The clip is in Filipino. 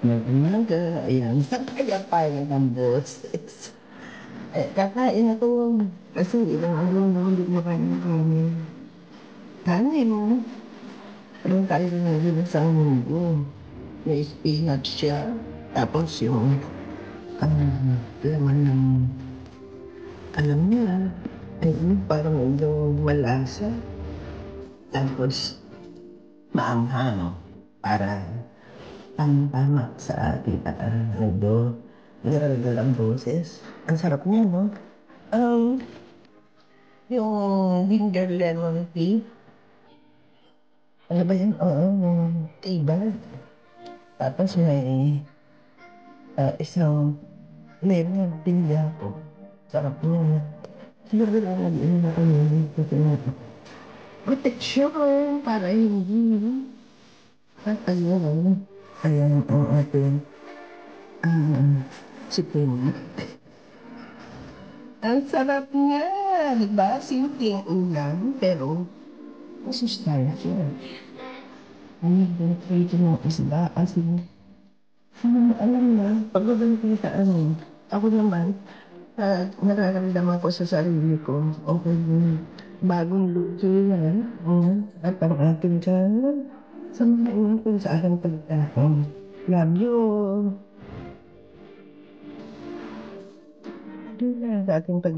Ng umaga, ayan, kakayapan ng boses. Kakain ako kasi ilang araw na hindi kumakain ng kanin. Kanin, parang kain na rin sa munggo. May spinach siya, tapos yung laman ng, alam niya, ay parang yung malasa. Tapos, maanghang para tama sa ating nagdadala ang boses. Ang sarap niya, no? Um, yung ginger lemon tea, ano ba yun? Oo, yung tea bag. Tapos may isang lemon tea ako. Sarap niya. Siguro lang nag-inom na kami kasi nga proteksyon para hindi tatayo. Ayan ang ating sipin. Ang sarap nga, di ba? Simpleng ulam, pero masustansya. Ano ba ito ng isda? Kasi, alam na, pagdating ko sa ako naman, nararamdaman ko sa sarili ko, okay yung bagong luto yan. At ang ating dyan, sa mga ulam sa aking pagkain. Love you! Ito na sa ating pag